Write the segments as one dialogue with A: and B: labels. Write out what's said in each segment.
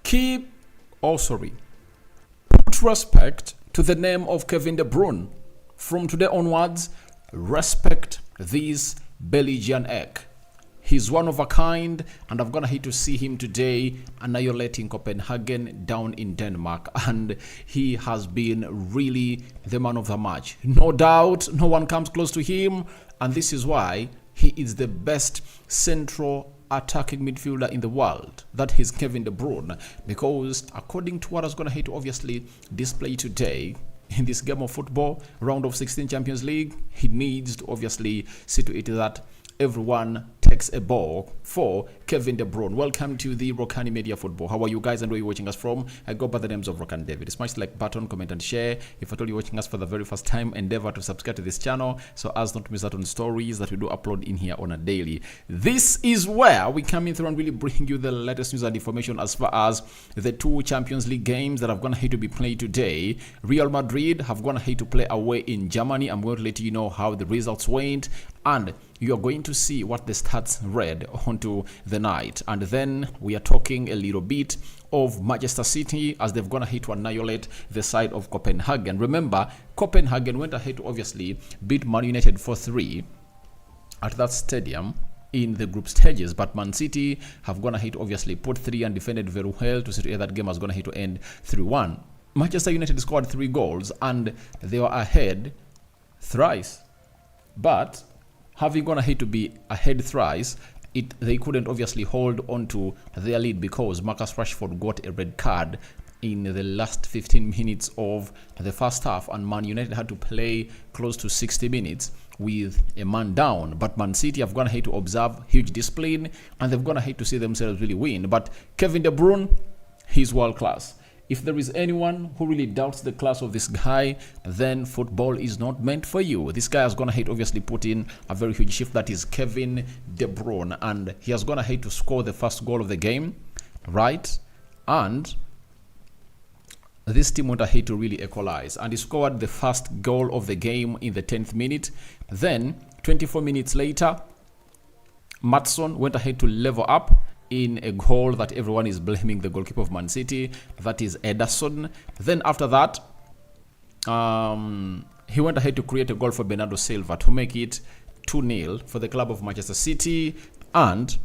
A: Keep, put respect to the name of Kevin De Bruyne. From today onwards, respect this Belgian egg. He's one of a kind, and I'm gonna hate to see him today annihilating Copenhagen down in Denmark. And he has been really the man of the match. No doubt, no one comes close to him, and this is why he is the best central attacking midfielder in the world. That is Kevin De Bruyne, because according to what I was gonna hate to obviously display today in this game of football, round of 16 Champions League, he needs to obviously see to it that everyone takes a ball for Kevin De Bruyne. Welcome to the Rokani Media Football. How are you guys and where are you watching us from? I go by the names of Rokan David. Smash the like button, comment and share. If at all you're watching us for the very first time, endeavor to subscribe to this channel so as not to miss out on stories that we do upload in here on a daily. This is where we come in through and really bring you the latest news and information as far as the two Champions League games that have gone ahead to be played today. Real Madrid have gone ahead to play away in Germany. I'm going to let you know how the results went, and you're going to see what the stats read onto the night. And then we are talking a little bit of Manchester City as they've gone ahead to annihilate the side of Copenhagen. Remember, Copenhagen went ahead to obviously beat Man United 4-3 at that stadium in the group stages, but Man City have gone ahead to obviously put 3 and defended very well to see that game has gone ahead to end 3-1. Manchester United scored 3 goals and they were ahead thrice, but having gone ahead to be ahead thrice, they couldn't obviously hold on to their lead because Marcus Rashford got a red card in the last 15 minutes of the first half, and Man United had to play close to 60 minutes with a man down. But Man City have gone ahead to observe huge discipline, and they've gone ahead to see themselves really win. But Kevin De Bruyne, he's world class. If there is anyone who really doubts the class of this guy, then football is not meant for you. This guy has gone ahead obviously put in a very huge shift. That is Kevin De Bruyne, and he has gone ahead to score the first goal of the game, right? And this team went ahead to really equalize, and he scored the first goal of the game in the 10th minute. Then 24 minutes later, Maatson went ahead to level up in a goal that everyone is blaming the goalkeeper of Man City, that is Ederson. Then after that, he went ahead to create a goal for Bernardo Silva to make it 2-0 for the club of Manchester City, and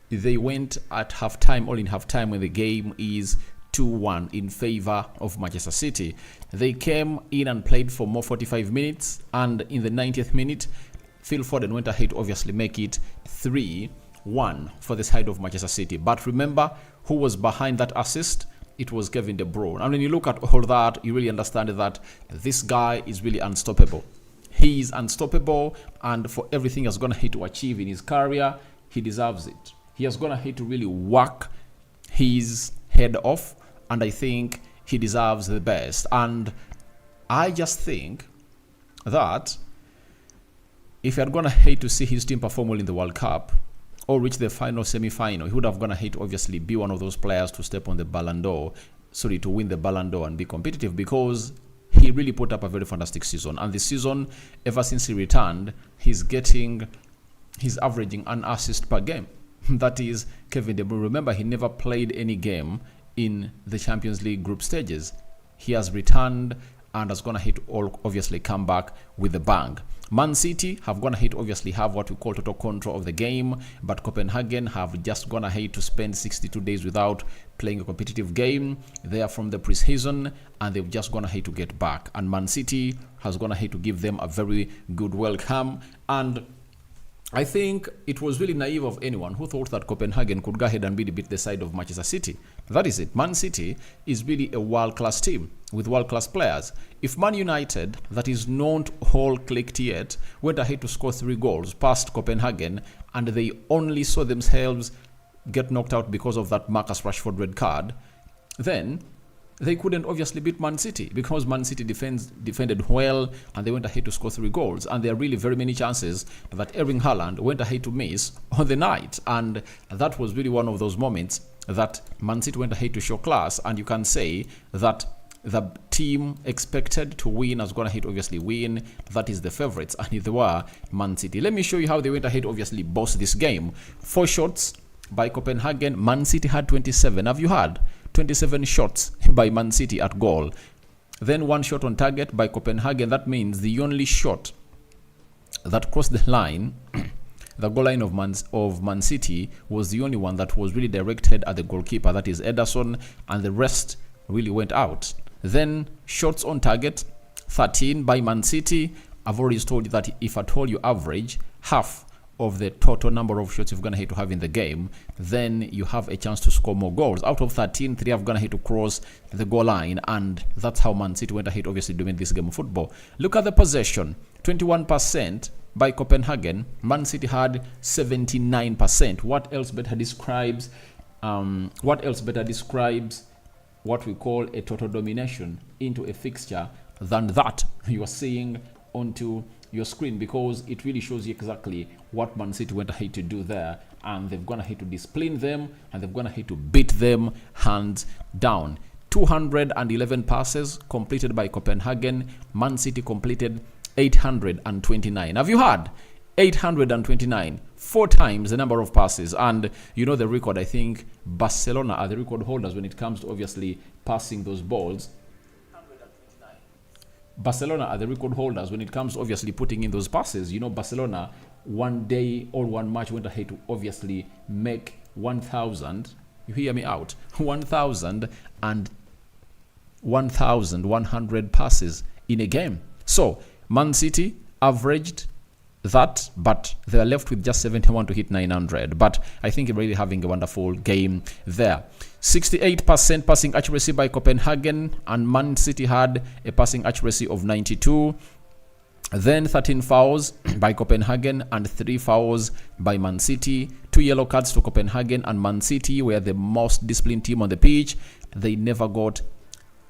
A: they went at halftime, all in halftime, when the game is 2-1 in favor of Manchester City. They came in and played for more 45 minutes, and in the 90th minute, Phil Foden went ahead to obviously make it 3-1 for the side of Manchester City. But remember who was behind that assist? It was Kevin De Bruyne. And when you look at all that, you really understand that this guy is really unstoppable. He is unstoppable, and for everything he's gonna hit to achieve in his career, he deserves it. He has gonna hit to really work his head off, and I think he deserves the best. And I just think that if he had gonna hate to see his team perform well in the World Cup or reach the final semi-final, he would have gonna hate to obviously be one of those players to step on the Ballon d'Or, to win the Ballon d'Or and be competitive, because he really put up a very fantastic season. And this season, ever since he returned, he's averaging an assist per game. That is Kevin De Bruyne. Remember, he never played any game in the Champions League group stages. He has returned and has gonna hit all obviously come back with a bang. Man City have gone ahead to obviously have what we call total control of the game, but Copenhagen have just gone ahead to spend 62 days without playing a competitive game. They are from the preseason, and they've just gone ahead to get back, and Man City has gone ahead to give them a very good welcome. And I think it was really naive of anyone who thought that Copenhagen could go ahead and beat the side of Manchester City. That is it. Man City is really a world-class team with world-class players. If Man United, that is not all clicked yet, went ahead to score 3 goals past Copenhagen, and they only saw themselves get knocked out because of that Marcus Rashford red card, then they couldn't obviously beat Man City, because Man City defended well, and they went ahead to score 3 goals. And there are really very many chances that Erling Haaland went ahead to miss on the night, and that was really one of those moments that Man City went ahead to show class. And you can say that the team expected to win has gone ahead to obviously win. That is the favorites, and they were Man City. Let me show you how they went ahead to obviously boss this game. 4 shots by Copenhagen. Man City had 27. Have you heard? 27 shots by Man City at goal. Then 1 shot on target by Copenhagen. That means the only shot that crossed the line, the goal line of Man City, was the only one that was really directed at the goalkeeper, that is Ederson, and the rest really went out. Then shots on target, 13 by Man City. I've already told you that if at all you average half of the total number of shots you're going to have in the game, then you have a chance to score more goals. Out of 13, 3 have gone to cross the goal line, and that's how Man City went ahead, obviously, doing this game of football. Look at the possession, 21% by Copenhagen. Man City had 79%. What else better describes what we call a total domination into a fixture than that you are seeing onto your screen, because it really shows you exactly what Man City went ahead to do there, and they've gone ahead to discipline them, and they've gone ahead to beat them hands down. 211 passes completed by Copenhagen. Man City completed 829. Have you heard? 829, 4 times the number of passes. And you know the record, I think Barcelona are the record holders when it comes to obviously passing those balls. Barcelona are the record holders when it comes to obviously putting in those passes. You know, Barcelona one day or one match went ahead to obviously make 1,000, you hear me out, 1,100 passes in a game. So Man City averaged that, but they are left with just 71 to hit 900. But I think really having a wonderful game there. 68% passing accuracy by Copenhagen, and Man City had a passing accuracy of 92. Then 13 fouls by Copenhagen and 3 fouls by Man City. 2 yellow cards to Copenhagen, and Man City were the most disciplined team on the pitch. They never got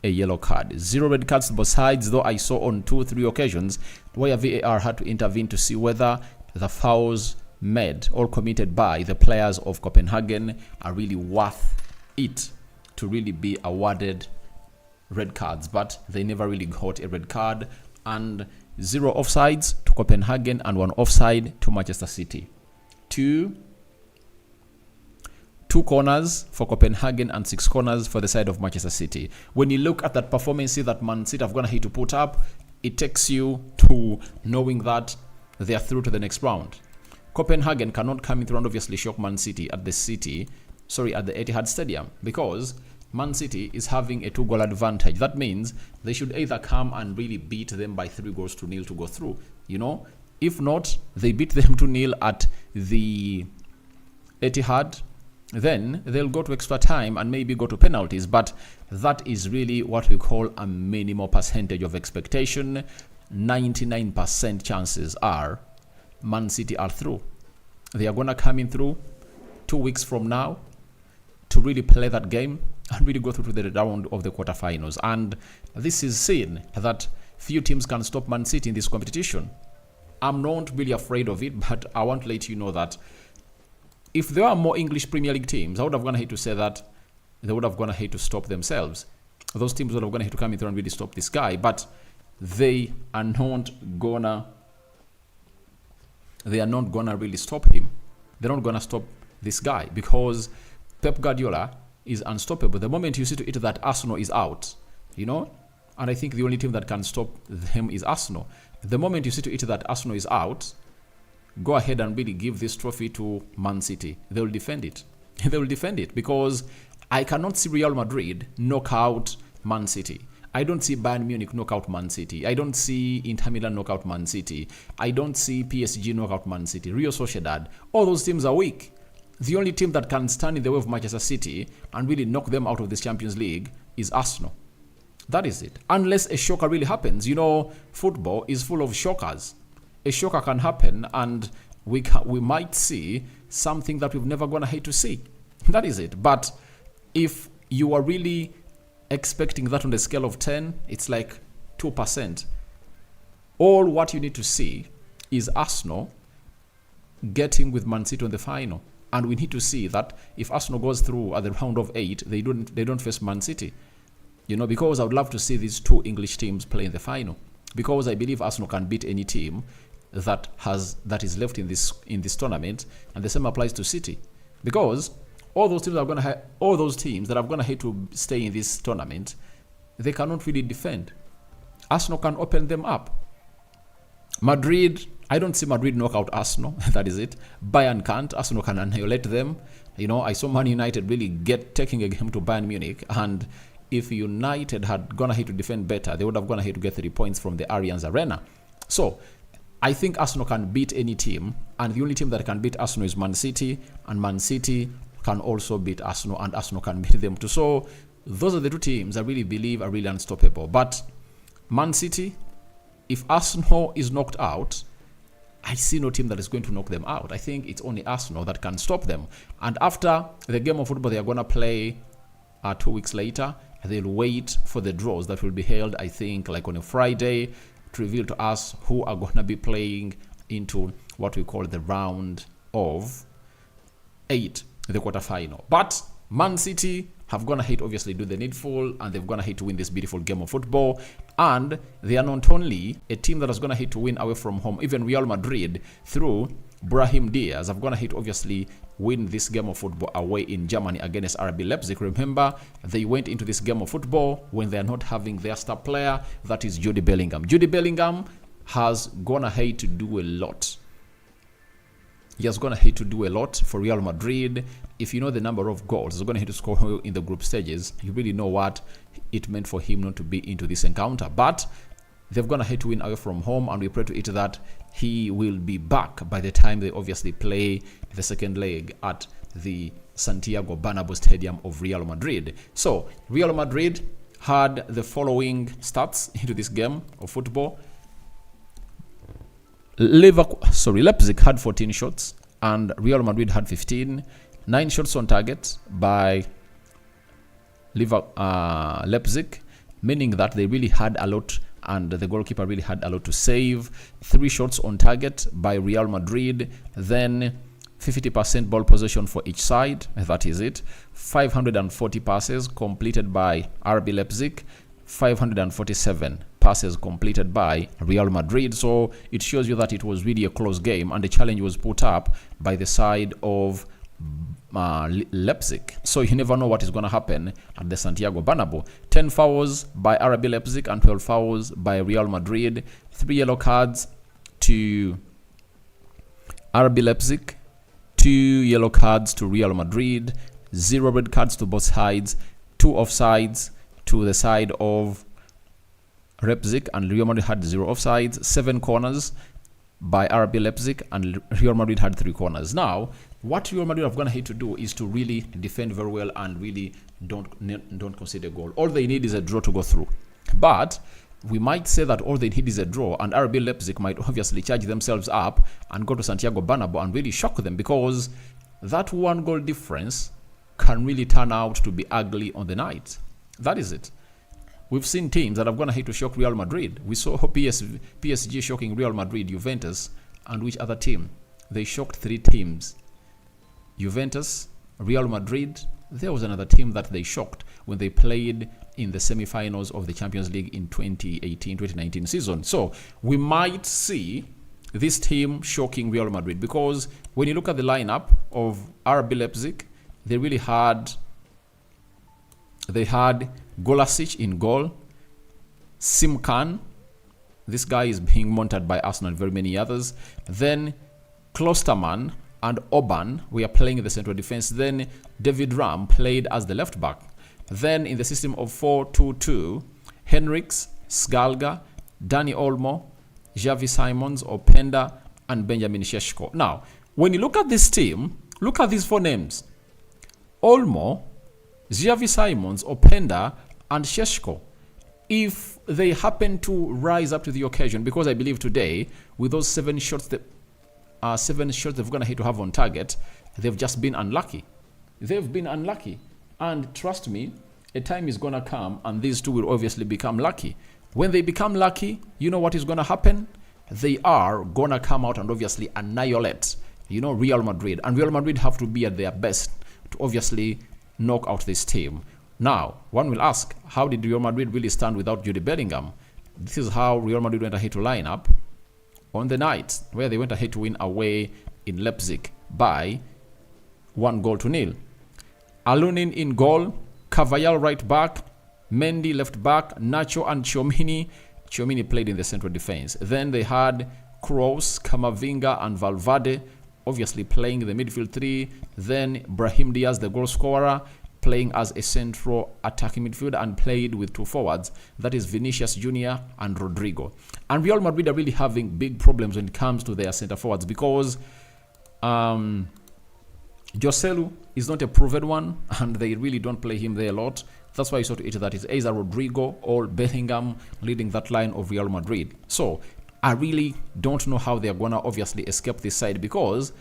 A: a yellow card. 0 red cards to both sides, though I saw on 2-3 occasions where VAR had to intervene to see whether the fouls made or committed by the players of Copenhagen are really worth it to really be awarded red cards, but they never really got a red card. And 0 offsides to Copenhagen and 1 offside to Manchester City. 2 corners for Copenhagen and 6 corners for the side of Manchester City. When you look at that performance that Man City have gone ahead to put up, it takes you to knowing that they are through to the next round. Copenhagen cannot come in through and obviously shock Man City at the Etihad Stadium, because Man City is having a 2-goal advantage. That means they should either come and really beat them by 3-0 to go through. You know, if not, they beat them 2-0 at the Etihad, then they'll go to extra time and maybe go to penalties. But that is really what we call a minimal percentage of expectation. 99% chances are Man City are through. They are going to come in through 2 weeks from now to really play that game and really go through to the round of the quarterfinals. And this is seen that few teams can stop Man City in this competition. I'm not really afraid of it, but I want to let you know that if there are more English Premier League teams, I would have gone ahead to say that they would have gone ahead to stop themselves. Those teams would have gone ahead to come in through and really stop this guy, but they are not gonna really stop him. They're not gonna stop this guy, because Pep Guardiola is unstoppable. The moment you see to it that Arsenal is out, you know, and I think the only team that can stop him is Arsenal. The moment you see to it that Arsenal is out, go ahead and really give this trophy to Man City. They will defend it. They will defend it, because I cannot see Real Madrid knock out Man City. I don't see Bayern Munich knock out Man City. I don't see Inter Milan knock out Man City. I don't see PSG knock out Man City. Real Sociedad. All those teams are weak. The only team that can stand in the way of Manchester City and really knock them out of this Champions League is Arsenal. That is it. Unless a shocker really happens. You know, football is full of shockers. A shocker can happen, and we might see something that we've never gone ahead to see. That is it. But if you are really expecting that on the scale of 10, it's like 2%. All what you need to see is Arsenal getting with Man City on the final. And we need to see that if Arsenal goes through at the round of 8, they don't face Man City. You know, because I would love to see these 2 English teams play in the final. Because I believe Arsenal can beat any team that is left in this tournament, and the same applies to City. because all those teams that are gonna hate to stay in this tournament, they cannot really defend. Arsenal can open them up. Madrid, I don't see Madrid knock out Arsenal. That is it. Bayern can't. Arsenal can annihilate them. I saw Man United really taking a game to Bayern Munich, and if United had gone ahead to defend better, they would have gone ahead to get 3 points from the Allianz Arena. So I think Arsenal can beat any team, and the only team that can beat Arsenal is Man City, and Man City can also beat Arsenal, and Arsenal can beat them too. So those are the 2 teams I really believe are really unstoppable. But Man City, if Arsenal is knocked out, I see no team that is going to knock them out. I think it's only Arsenal that can stop them. And after the game of football they are going to play 2 weeks later, they'll wait for the draws that will be held, I think, like on a Friday, to reveal to us who are going to be playing into what we call the round of 8, the quarterfinal. But Man City have gone ahead, obviously, do the needful, and they've gone ahead to win this beautiful game of football. And they are not only a team that has gone ahead to win away from home, even Real Madrid, through Brahim Diaz, have gone ahead to obviously win this game of football away in Germany against RB Leipzig. Remember, they went into this game of football when they are not having their star player, that is Jude Bellingham. Jude Bellingham has gone ahead to do a lot. He has gone ahead to do a lot for Real Madrid. If you know the number of goals he's going ahead to score in the group stages, you really know what it meant for him not to be into this encounter. But they've gone ahead to win away from home, and we pray to it that he will be back by the time they obviously play the second leg at the Santiago Bernabeu Stadium of Real Madrid. So Real Madrid had the following stats into this game of football. Leipzig had 14 shots and Real Madrid had 15. 9 shots on target by Leipzig, meaning that they really had a lot, and the goalkeeper really had a lot to save. 3 shots on target by Real Madrid, then 50% ball possession for each side, that is it. 540 passes completed by RB Leipzig, 547 passes completed by Real Madrid. So it shows you that it was really a close game, and the challenge was put up by the side of Leipzig. So you never know what is going to happen at the Santiago Bernabeu. 10 fouls by RB Leipzig and 12 fouls by Real Madrid. 3 yellow cards to RB Leipzig, 2 yellow cards to Real Madrid, 0 red cards to both sides, 2 offsides to the side of Leipzig, and Real Madrid had 0 offsides. 7 corners by RB Leipzig, and Real Madrid had 3 corners. Now, what Real Madrid have gone ahead to do is to really defend very well and really don't concede a goal. All they need is a draw to go through. But we might say that all they need is a draw, and RB Leipzig might obviously charge themselves up and go to Santiago Bernabeu and really shock them, because that 1 goal difference can really turn out to be ugly on the night. That is it. We've seen teams that have gone ahead to shock Real Madrid. We saw PSG shocking Real Madrid, Juventus, and which other team? They shocked 3 teams. Juventus, Real Madrid. There was another team that they shocked when they played in the semi-finals of the Champions League in 2018-2019 season. So we might see this team shocking Real Madrid, because when you look at the lineup of RB Leipzig, they had Golasic in goal, Simkan, this guy is being monitored by Arsenal and very many others. Then Klosterman and Oban were playing in the central defense. Then David Ram played as the left back. Then in the system of 4-2-2, Henriks, Sgalga, Dani Olmo, Xavi Simons, Openda, and Benjamin Šeško. Now, when you look at this team, look at these 4 names: Olmo, Xavi Simons, Openda, and Šeško. If they happen to rise up to the occasion, because I believe today, with those 7 shots they've gone ahead to have on target, they've just been unlucky. They've been unlucky. And trust me, a time is going to come and these 2 will obviously become lucky. When they become lucky, you know what is going to happen? They are going to come out and obviously annihilate, Real Madrid. And Real Madrid have to be at their best to obviously knock out this team. Now, one will ask, how did Real Madrid really stand without Jude Bellingham? This is how Real Madrid went ahead to line up on the night where they went ahead to win away in Leipzig by 1-0. Alunin in goal, Cavallal right back, Mendy left back, Nacho and Tchouaméni. Tchouaméni played in the central defense. Then they had Kroos, Camavinga and Valverde obviously playing the midfield three. Then Brahim Diaz, the goal scorer, playing as a central attacking midfield and played with two forwards. That is Vinicius Jr. and Rodrigo. And Real Madrid are really having big problems when it comes to their center forwards because Joselu is not a proven one and they really don't play him there a lot. That's why you saw to it that it's either Rodrigo or Bellingham leading that line of Real Madrid. So I really don't know how they're going to obviously escape this side because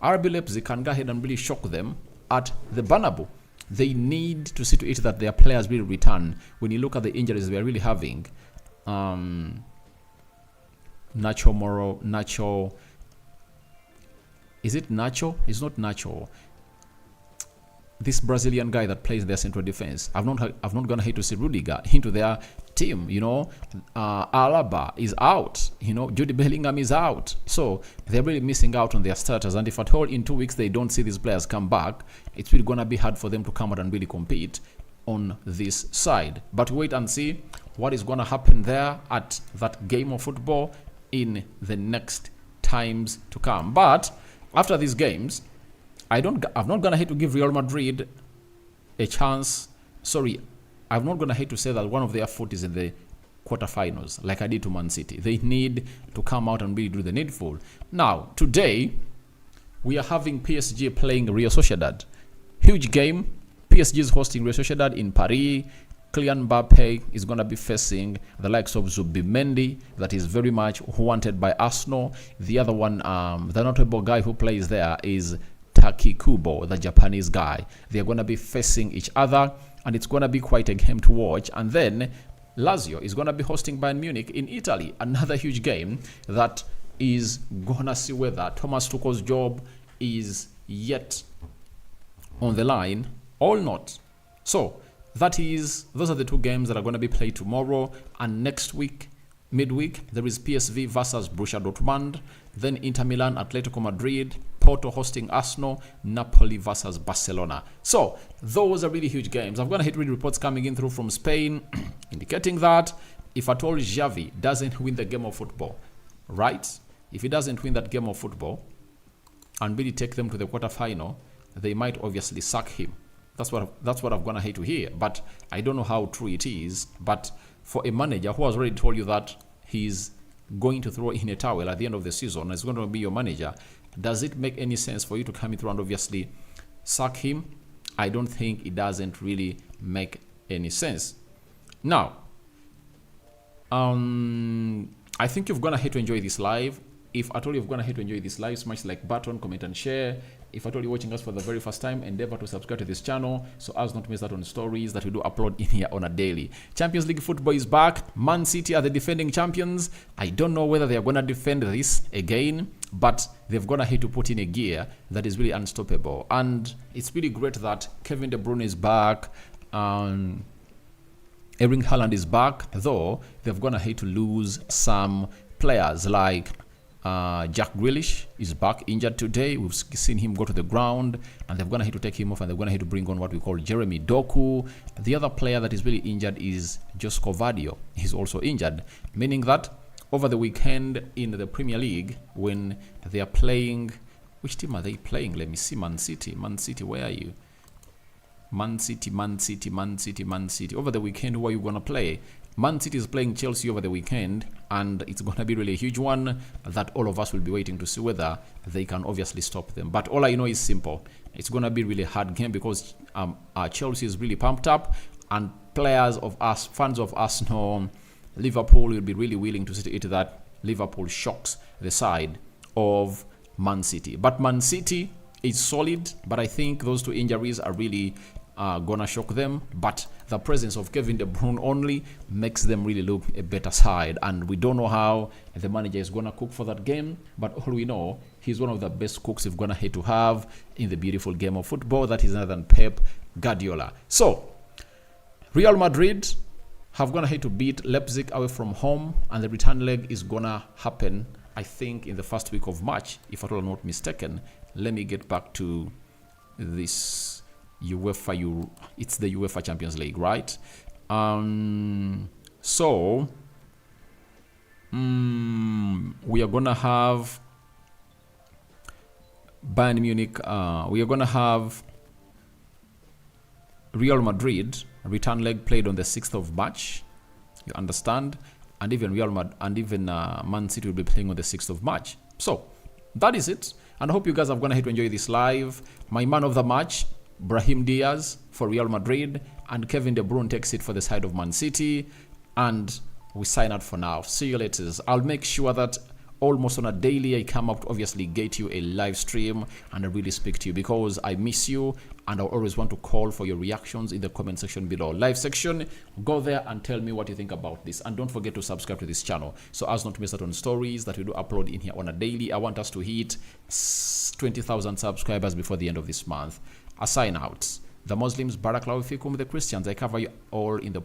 A: RB Leipzig can go ahead and really shock them at the Bernabeu. They need to see to it that their players will return. When you look at the injuries they're really having, Nacho, is it Nacho? It's not Nacho. This Brazilian guy that plays their central defense. I've not gonna hate to see Rudiger into their team. Alaba is out. Jude Bellingham is out. So they're really missing out on their starters. And if at all in 2 weeks they don't see these players come back, it's really gonna be hard for them to come out and really compete on this side. But wait and see what is gonna happen there at that game of football in the next times to come. But after these games, I'm not gonna hate to give Real Madrid a chance. Sorry, I'm not gonna hate to say that one of their foot is in the quarterfinals, like I did to Man City. They need to come out and really do the needful. Now, today we are having PSG playing Real Sociedad. Huge game. PSG is hosting Real Sociedad in Paris. Kylian Mbappe is going to be facing the likes of Zubimendi, that is very much wanted by Arsenal. The other one, the notable guy who plays there is Taki Kubo, the Japanese guy. They're going to be facing each other, and it's going to be quite a game to watch. And then Lazio is going to be hosting Bayern Munich in Italy. Another huge game that is going to see whether Thomas Tuchel's job is yet on the line or not. So those are the two games that are going to be played tomorrow. And next week, midweek, there is PSV versus Borussia Dortmund. Then Inter Milan, Atletico Madrid, Porto hosting Arsenal, Napoli versus Barcelona. So those are really huge games. I'm going to hit read reports coming in through from Spain indicating that if at all Xavi doesn't win the game of football, right? If he doesn't win that game of football and really take them to the quarterfinal, they might obviously sack him. That's what I'm gonna hate to hear, but I don't know how true it is. But for a manager who has already told you that he's going to throw in a towel at the end of the season, is going to be your manager, does it make any sense for you to come in through and obviously sack him? I don't think it doesn't really make any sense. Now, I think you're gonna hate to enjoy this live. If at all you're gonna hate to enjoy this live, smash the like button, comment and share. If at all you're watching us for the very first time, endeavor to subscribe to this channel so as not to miss out on stories that we do upload in here on a daily. Champions League football is back. Man City are the defending champions. I don't know whether they are gonna defend this again, but they've gonna hate to put in a gear that is really unstoppable. And it's really great that Kevin De Bruyne is back. Erling Haaland is back, though they've gonna hate to lose some players like Jack Grealish is back injured today. We've seen him go to the ground, and they're going to have to take him off, and they're going to have to bring on what we call Jeremy Doku. The other player that is really injured is Josko Vadio. He's also injured, meaning that over the weekend in the Premier League, when they are playing, which team are they playing? Let me see. Man City. Man City, where are you? Man City. Over the weekend, who are you going to play? Man City is playing Chelsea over the weekend, and it's going to be really a huge one that all of us will be waiting to see whether they can obviously stop them. But all I know is simple. It's going to be really hard game because Chelsea is really pumped up, and fans of Arsenal, Liverpool will be really willing to see it that Liverpool shocks the side of Man City. But Man City is solid, but I think those two injuries are really gonna shock them. But the presence of Kevin De Bruyne only makes them really look a better side, and we don't know how the manager is gonna cook for that game, but all we know, he's one of the best cooks we're gonna hate to have in the beautiful game of football. That is none other than Pep Guardiola. So Real Madrid have gonna hate to beat Leipzig away from home, and the return leg is gonna happen, I think, in the first week of March, if at all I'm not mistaken. Let me get back to this UEFA it's the UEFA Champions League, right? So we are gonna have Bayern Munich. We are gonna have Real Madrid return leg played on the 6th of March. You understand? And even Man City will be playing on the 6th of March. So that is it. And I hope you guys have gone ahead to enjoy this live. My man of the match, Brahim Diaz for Real Madrid, and Kevin De Bruyne takes it for the side of Man City. And we sign out for now. See you later. I'll make sure that almost on a daily I come up to obviously get you a live stream and I really speak to you, because I miss you and I always want to call for your reactions in the comment section below. Live section, go there and tell me what you think about this, and don't forget to subscribe to this channel so as not to miss out on stories that we do upload in here on a daily. I want us to hit 20,000 subscribers before the end of this month. I sign out. The Muslims, Barakallahu Fikum. The Christians, I cover you all in the